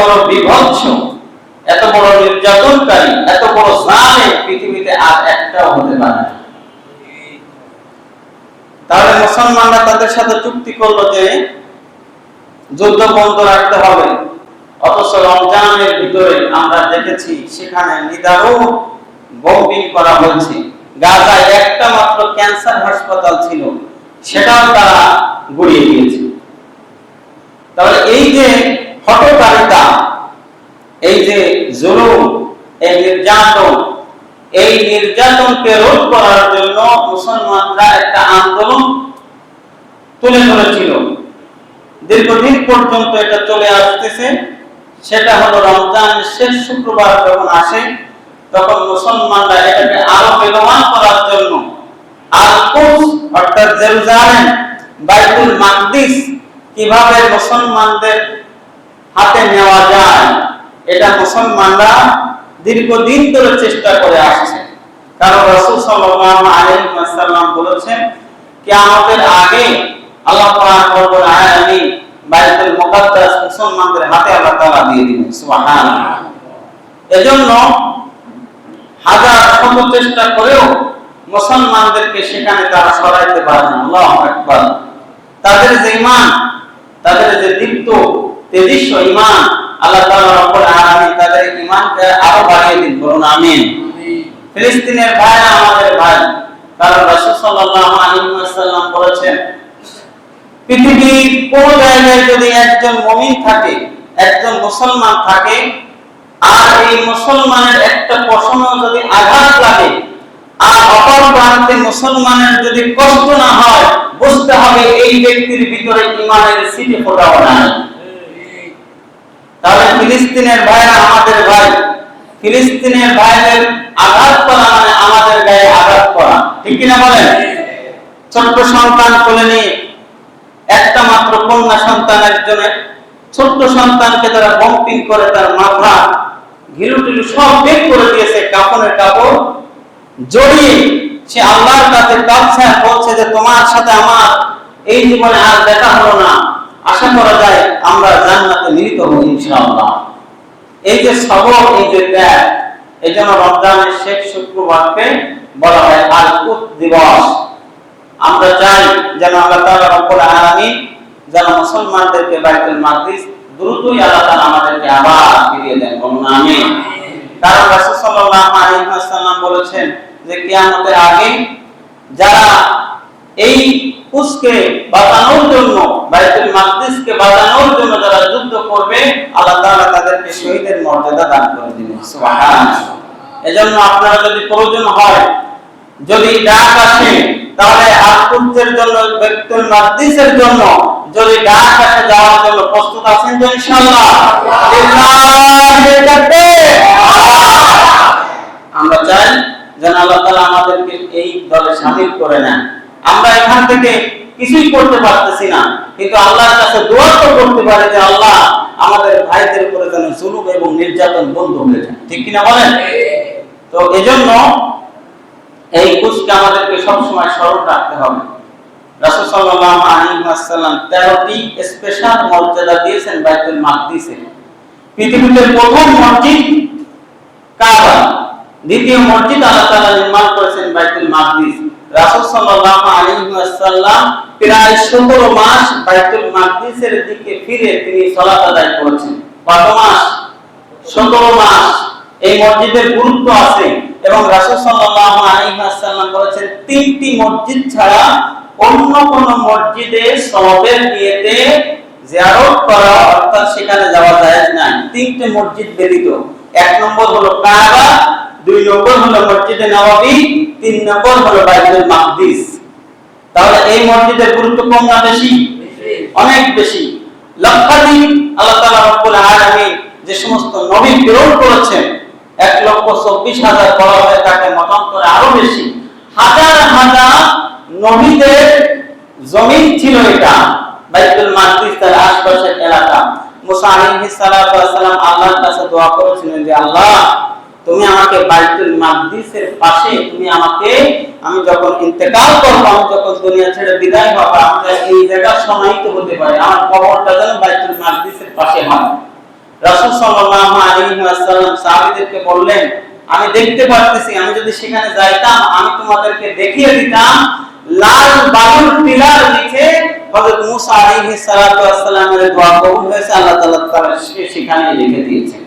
বড় বিভৎস, এত বড় নির্যাতনকারী, এত বড় জালেম পৃথিবীতে আর একটাও হতে পারে না। তাহলে মুসলমানরা তাদের সাথে চুক্তি করলো যে যুদ্ধ বন্ধ রাখতে হবে, অথচ রমজানের ভিতরে আমরা দেখেছি সেখানে নিদারুণ বোম্বিং করা হয়েছে। গাজায় একটা মাত্র ক্যান্সার হাসপাতাল ছিল, সেটাও তারা গুড়িয়ে দিয়েছে। তাহলে এই যে হঠকারিতা, এই যে জুলুম, এই নির্যাতনকে রোধ করার জন্য মুসলমানরা একটা আন্দোলন তুলে ধরেছিল। দীর্ঘদিন পর্যন্ত এটা চলে আসতেছে। সেটা হলো রমজানের শেষ শুক্রবার যখন আসে, তখন মুসলমানরা এটাকে আরো বেগবান করার জন্য আল-কুদস অর্থাৎ জেরুজালেম, বাইতুল মাকদিস কিভাবে মুসলমানদের হাতে নেওয়া যায়, এটা মুসলমানরা দীর্ঘদিন ধরে চেষ্টা করে আসছে। কারণ রাসূল সাল্লাল্লাহু আলাইহি ওয়াসাল্লাম বলেছেন, কিয়ামতের আগে আল্লাহ পাক রব্বুল আলামিন বাইতুল মুকাদ্দাস মুসলমানদের হাতে আল্লাহ তাআলা দিয়ে দিবেন। সুবহানাল্লাহ। এজন্য হাজার শত চেষ্টা করেও মুসলমানদেরকে সেখানে তারা সরাইতে পারে না। আল্লাহু আকবার। তাদের যে ঈমান, তাদের যে দীপ্ত তেজস্ব ঈমান, আল্লাহ তাআলা রব্বুল আলামিন তাদের ঈমানকে আরো বাড়িয়ে দিন। বলুন আমিন। ফিলিস্তিনের ভাইরা আমাদের ভাই, কারণ রাসূল সাল্লাল্লাহু আলাইহি ওয়াসাল্লাম বলেছেন, পৃথিবীর কোন জায়গায় যদি একজন মুমিন থাকে, একজন মুসলমান থাকে, আর এই মুসলমানের একটা পশমও যদি আঘাত লাগে, আর অপর প্রান্তে মুসলমানের যদি কষ্ট না হয়, বুঝতে হবে এই ব্যক্তির ভিতরে ঈমানের ছিটে ফোঁটাও নাই। তাহলে ফিলিস্তিনের ভাইরা আমাদের ভাই, ফিলিস্তিনের ভাইদের আঘাত করা মানে আমাদের গায়ে আঘাত করা, ঠিক কিনা বলেন? ছোট্ট সন্তান কোলে নিয়ে, একটা মাত্র কন্যা সন্তান, একজনের ছোট্ট সন্তানকে তারা বম্পিং করে তার মাথা ঘিলুটিলু সব বের করে দিয়েছে, কাপড়ের কাপড় জড়িয়ে সে আল্লাহর কাছে কাঁদছে, বলছে যে তোমার সাথে আমার এই জীবনে আর দেখা হলো না, আশা করা যায় আমরা জান্নাতে মিলিত হব ইনশাআল্লাহ। এই যে সবর, এই যে ত্যাগ, এই জন্য রমজানের শেষ শুক্রবারকে বলা হয় আল-কুদস দিবস। আমরা চাই যেন আল্লাহ তাআলা রব্বুল আলামিন যেন মুসলমানদেরকে বাইতুল মাকদিস দ্রুতই আল্লাহ তাআলা আমাদেরকে আবার ফিরিয়ে দেন। বলুন আমিন। কারণ রাসূল সাল্লাল্লাহু আলাইহি ওয়াসাল্লাম বলেছেন যে কিয়ামতের আগে যারা এই কুদসকে বাঁচানোর জন্য, বাইতুল মাকদিসকে বাঁচানোর জন্য যারা যুদ্ধ করবে, আল্লাহ তাআলা তাদেরকে শহীদের মর্যাদা দান করে দিবেন। সুবহানাল্লাহ। এজন্য আপনারা যদি প্রয়োজন হয়, যদি ডাক আসে, তাহলে আল-কুদসের জন্য, বাইতুল মাকদিসের জন্য যদি ডাক আসে যাওয়ার জন্য প্রস্তুত আছেন তো ইনশাআল্লাহ? আমরা চাই যেন আল্লাহ তাআলা আমাদেরকে এই দলে শামিল করে নেন। আমরা এখান থেকে কিছুই করতে পারতেছি না, কিন্তু আল্লাহর কাছে দোয়া তো করতে পারি যে আল্লাহ আমাদের ভাইদের উপরে যেন জুলুম এবং নির্যাতন বন্ধ হয়ে যায়, ঠিক কিনা বলেন? তো এজন্য এই কুদসকে আমাদেরকে সবসময় স্মরণ রাখতে হবে। রাসূল সাল্লাল্লাহু আলাইহি ওয়াসাল্লাম 13টি স্পেশাল মর্যাদা দিয়েছেন বাইতুল মাকদিসে। পৃথিবীতে প্রথম মসজিদ কাবা, দ্বিতীয় মসজিদ আল্লাহ তাআলা নির্মাণ করেছেন বাইতুল মাকদিস। রাসূল সাল্লাল্লাহু আলাইহি ওয়াসাল্লাম প্রায় 17 মাস বাইতুল মাকদিসের দিকে ফিরে তিনি সালাত আদায় করেছেন। কত মাস? 17 মাস। এই মসজিদের গুরুত্ব আছে এবং রাসূল সাল্লাল্লাহু আলাইহি ওয়াসাল্লাম বলেছেন, তিনটি মসজিদ ছাড়া অন্য কোন মসজিদে সওয়াবের নিয়তে জিয়ারত করা অর্থাৎ সেখানে যাওয়া জায়েজ নাই। তিনটি মসজিদ ব্যতীত, এক নম্বর হলো কাবা, দুই নম্বর হলো মসজিদে নববী, তিন নম্বর হলো বাইতুল মাকদিস। তাহলে এই মসজিদের গুরুত্ব কম না বেশি? অনেক বেশি। লক্ষাধিক আল্লাহ তাআলা রব্বুল আলামিন যে সমস্ত নবী প্রেরণ করেছেন, 1,24,000 বলা হয় তাকে মতান্তরে আরো বেশি, হাজার হাজার নবীদের জমিন ছিল এটা বাইতুল মাকদিস, তার আশপাশের এলাকা। মুসা আলাইহিস সালাতু ওয়াস সালাম আল্লাহর কাছে দোয়া করেছিলেন যে আল্লাহ, তুমি আমাকে বাইতুল মাকদিসের পাশে, তুমি আমাকে, আমি যখন ইন্তেকাল করব, আমি যখন দুনিয়া ছেড়ে বিদায় হব, আমি এই জায়গা সমাহিত হতে পারি, আমার কবরটা যেন বাইতুল মাকদিসের পাশে হয়। রাসূল সাল্লাল্লাহু আলাইহি ওয়াসাল্লাম সাহাবীদেরকে বললেন, আমি দেখতে পারতেছি, আমি যদি সেখানে যাইতাম আমি তোমাদেরকে দেখিয়ে দিতাম লাল বালুর টিলার নিচে হযরত মুসা আলাইহিস সালাতু ওয়াস সালামের দোয়া কবুল হয়েছে, আল্লাহ তাআলা তার সেখানে লিখে দিয়েছেন।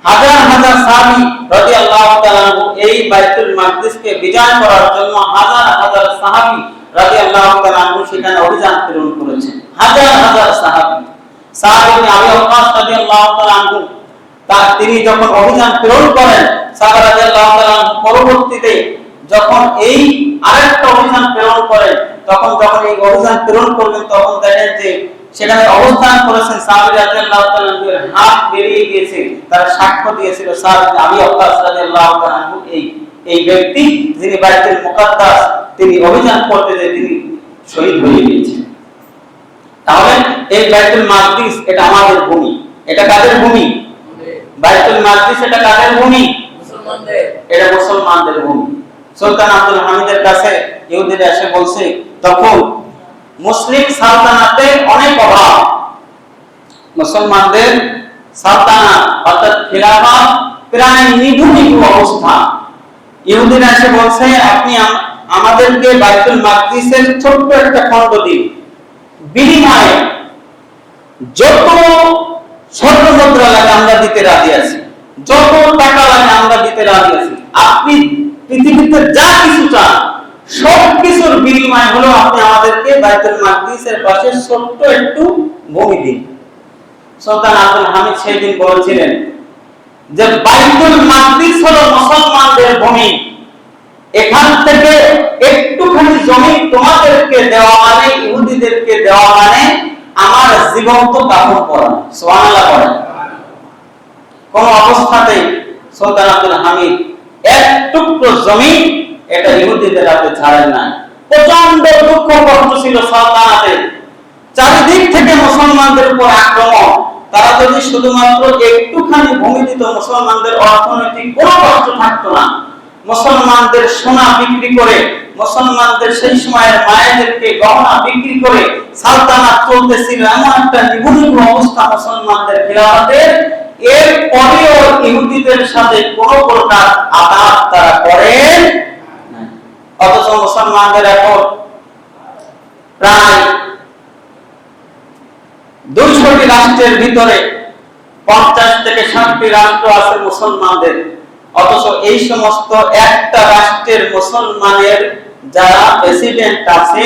হাজার হাজার সাহাবী রাদিয়াল্লাহু তাআলা এই বাইতুল মাকদিসকে বিজয় করার জন্য হাজার হাজার সাহাবী রাদিয়াল্লাহু তাআলা সেখানে অভিযান প্রেরণ করেছেন। হাজার হাজার সাহাবী সাহাবী আবু ওয়াক্কাস রাদিয়াল্লাহু তাআলা তিনি যখন অভিযান প্রেরণ করেন, সাহাবা রাদিয়াল্লাহু তাআলা পরবর্তীতে যখন এই আরেকটা অভিযান প্রেরণ করেন, তখন এই অভিযান প্রেরণ করবেন তখন দেখেন যে সেখানে অবস্থান করেছেন সাহাবী রাদিয়াল্লাহু তাআলা এর হাত বেরিয়ে গিয়েছে। তারা সাক্ষ্য দিয়েছিল সাহাবী আবু ওয়াক্কাস রাদিয়াল্লাহু তাআলা এই ব্যক্তি যিনি বাইতুল মুকাদ্দাস তিনি অভিযান করতে যে তিনি শহীদ হয়ে গিয়েছেন। তাহলে এই বাইতুল মাকদিস এটা আমাদের ভূমি। এটা কাদের ভূমি? বাইতুল মাকদিস এটা কাদের ভূমি? মুসলমানদের। এটা মুসলমানদের ভূমি। সুলতান আব্দুল হামিদের কাছে ইহুদিরা এসে বলছে, তখন মুসলিম সালতানাতে অনেক অভাব, মুসলমানদের সালতানাত অর্থাৎ খিলাফত প্রায় নিভৃত অবস্থা। ইহুদিরা এসে বলছে, আপনি আমাদেরকে বাইতুল মাকদিসের ছোট্ট একটা খণ্ড দিন, বিনিময়ে যত স্বর্ণ মুদ্রা লাগে আমরা দিতে রাজি আছি, যত টাকা লাগে আমরা দিতে রাজি আছি, আপনি পৃথিবীতে যা কিছু চান সব কিছুর বিনিময় হলো আপনি আমাদেরকে বাইতুল মাকদিসের পাশে ছোট্ট একটু ভূমি দিন। সুলতান আব্দুল হামিদ সেদিন বলেছিলেন যে বাইতুল মাকদিস হলো মুসলমানদের ভূমি, এখান থেকে একটুখানি জমি তোমাদেরকে দেওয়া মানে, ইহুদিদেরকে দেওয়া মানে আমার জীবন্ত দাফন করা। সুবহানাল্লাহ বলেন। কোন অবস্থাতেই সুলতান আব্দুল হামিদ এক টুকরো জমি এটা ইহুদিদের হাতে ছাড়েন না। প্রচন্ড দুঃখ কষ্ট ছিল সালতানাতে, চারিদিক থেকে মুসলমানদের উপর আক্রমণ। তারা যদি শুধুমাত্র একটুখানি ভূমি দিত মুসলমানদের অর্থনৈতিক কোনো কষ্ট থাকতো না। মুসলমানদের সোনা বিক্রি করে, মুসলমানদের সেই সময়ের মায়েদেরকে গহনা বিক্রি করে সালতানাত চলতেছিল, এমন একটা নিভৃত অবস্থা মুসলমানদের খিলাফতের। এর পরেও ইহুদিদের সাথে কোনো প্রকার আঘাত তারা করেন না। অথচ মুসলমানদের এখন প্রায় 200টি রাষ্ট্রের ভিতরে 50 থেকে 60টি রাষ্ট্র আছে মুসলমানদের। অথচ এই সমস্ত একটা রাষ্ট্রের মুসলমানের যারা প্রেসিডেন্ট আছে,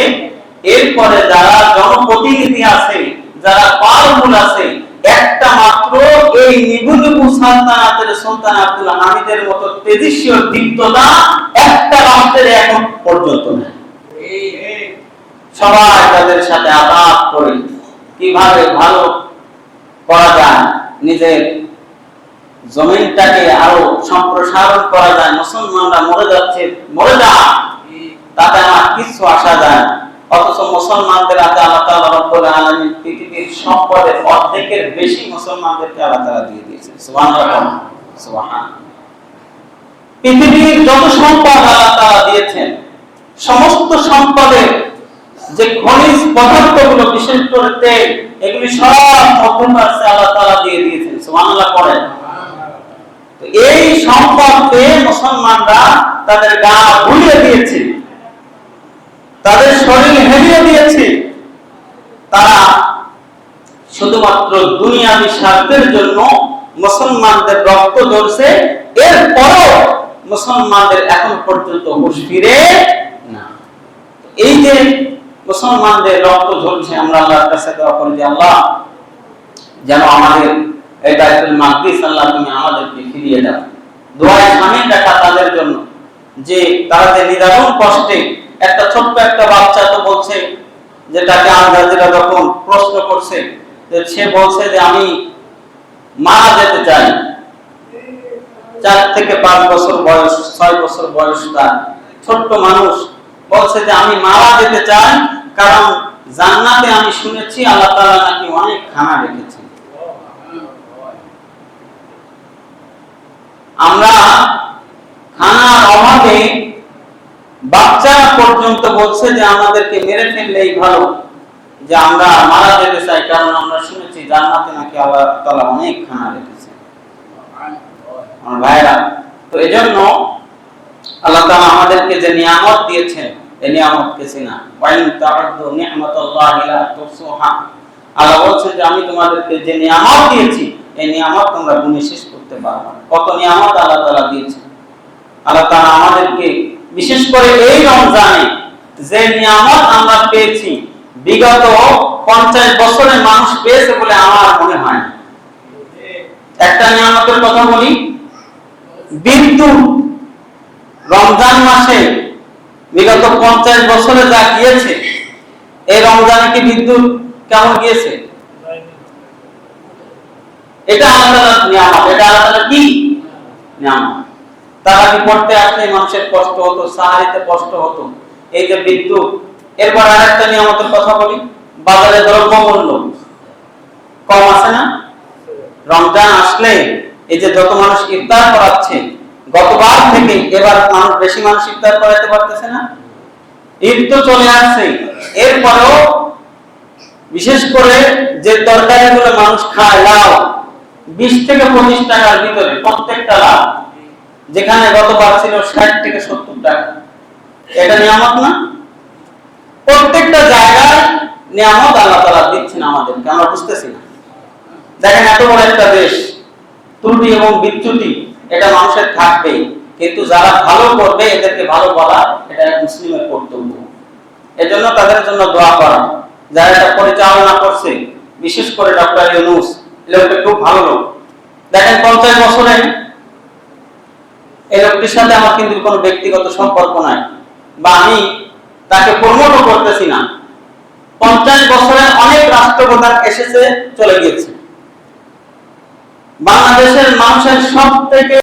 এরপরে যারা জনপ্রতিনিধি আছে, যারা পাওয়ারফুল আছে, একটা মাত্র এই নিবুলুবু সালতানাতের সুলতান আব্দুল হামিদের মতো তেজস্বী দীপ্ততা একটা রাষ্ট্রের এখন পর্যন্ত নেই। সবাই তাদের সাথে আঘাত করে কিভাবে ভালো করা যায়, নিজের জমিনটাকে আরো সম্প্রসারণ করা যায়, মুসলমানরা মরে যাচ্ছে, মরে যাক, তাতে আমার কিছু আসা যায়। অথচ মুসলমানদের হাতে আল্লাহ তাআলা রব্বুল আলামিন পৃথিবীর সম্পদের অর্ধেকের বেশি মুসলমানদেরকে আল্লাহ তাআলা দিয়ে দিয়েছেন। সুবহানাল্লাহ, সুবহানাল্লাহ। পৃথিবীর যত সম্পদ আল্লাহ তাআলা দিয়েছেন, সমস্ত সম্পদের যে খনিজ পদার্থগুলো, বিশেষ করে তেল, এগুলি সব মধ্যপ্রাচ্যে আল্লাহ তাআলা দিয়ে দিয়েছেন। সুবহানাল্লাহ পড়েন। এই সম্পদ পেয়ে মুসলমানরা তাদের গা ভুলিয়ে দিয়েছে, তাদের শরীর হেলিয়ে দিয়েছে। তারা শুধুমাত্র দুনিয়াবী স্বার্থের জন্য মুসলমানদের রক্ত ঝরছে, এরপরও মুসলমানদের এখন পর্যন্ত হুঁশ ফিরে না। এই যে মুসলমানদের রক্ত ঝরছে, আমরা আল্লাহর কাছে দোয়া করি যে আল্লাহ যেন আমাদের এই বাইতুল মাকদিস আল্লাহ তুমি আমাদেরকে ফিরিয়ে দাও। দোয়ায় শামিল রাখা তাদের জন্য যে তারা যে নিদারুণ কষ্টে, একটা ছোট্ট একটা বাচ্চা তো বলছে, যেটাকে আন্দাজেরা যখন প্রশ্ন করছে, যে সে বলছে যে আমি মারা যেতে চাই। 4 থেকে 5 বছর বয়স, 6 বছর বয়স তার ছোট্ট মানুষ বলছে যে আমি মারা যেতে চাই, কারণ জান্নাতে আমি শুনেছি আল্লাহ তাআলা নাকি অনেক খানা রেখেছেন। আমরা খানার অভাবে বাচ্চারা পর্যন্ত বলছে যে আমাদেরকে মেরে ফেললেই ভালো, যে আমরা মারা যেতে চাই, কারণ আমরা শুনেছি জান্নাতে নাকি আল্লাহ তাআলা অনেক খানা রেখেছেন আমার ভাইরা। তো এজন্য আল্লাহ তাআলা আমাদেরকে যে নিয়ামত দিয়েছেন এই নিয়ামতকে চিনা। ওয়াইন তা'উদ্দু নি'মাতাল্লাহি লা তুহসুহা, আল্লাহ বলছেন যে আমি তোমাদেরকে যে নিয়ামত দিয়েছি এই নিয়ামত তোমরা গুণে শেষ করতে পারবে না। কত নিয়ামত আল্লাহ তাআলা দিয়েছেন। আল্লাহ তাআলা আমাদেরকে বিশেষ করে এই রমজানে যে নিয়ামত আমরা পেয়েছি বিগত 50 বছরে মানুষ পেয়েছে বলে আমার মনে হয়। একটা নিয়ামতের কথা বলি, বিদ্যুৎ। রমজান মাসে বিগত 50 বছরে যা গিয়েছে এই রমজানে কি বিদ্যুৎ কেমন গিয়েছে? এটা আলাদা নিয়ামত। এটা আলাদা কি নিয়ামত? তারা কি পড়তে আসলে মানুষের কষ্ট হতো, সাহারিতে কষ্ট হতো, এই যে বিদ্যুৎ। এরপর আরেকটা নিয়ামতের কথা বলি, বাজারে দ্রব্যমূল্য কম আছে না? রমজান আসলে এই যে যত মানুষ ইফতার করাচ্ছে, গতবার থেকে এবার মানুষ বেশি মানুষ ইফতার করাতে পারতেছে না। ঈদ তো চলে আসছে, এরপরেও বিশেষ করে যে তরকারিগুলো মানুষ খায়, লাউ 20 থেকে 25 টাকার ভিতরে প্রত্যেকটা লাউ, যেখানে গতবার ছিল 60 থেকে 70 টাকা। এটা নিয়ামত না? প্রত্যেকটা জায়গায় নিয়ামত আল্লাহ তাআলা দিচ্ছেন আমাদেরকে, আমরা বুঝতেছি না। দেখেন এত বড় একটা দেশ, ত্রুটি এবং বিচ্যুতি এটা মানুষের থাকবে, কিন্তু যারা ভালো করবে এদেরকে ভালো বলা এটা মুসলিমের কর্তব্য। এজন্য তাদের জন্য দোয়া করা। যারা এটা পরিচালনা করছে, বিশেষ করে ডক্টর ইউনূস, লোকটা খুব ভালো লোক। দেখেন 50 বছরে এই লোকটির সাথে আমার কিন্তু কোনো ব্যক্তিগত সম্পর্ক নাই, বা আমি তাকে প্রমোটও করতেছি না। 50 বছরে অনেক রাষ্ট্রপ্রধান এসেছে চলে গিয়েছে। বাংলাদেশের মানুষের সব থেকে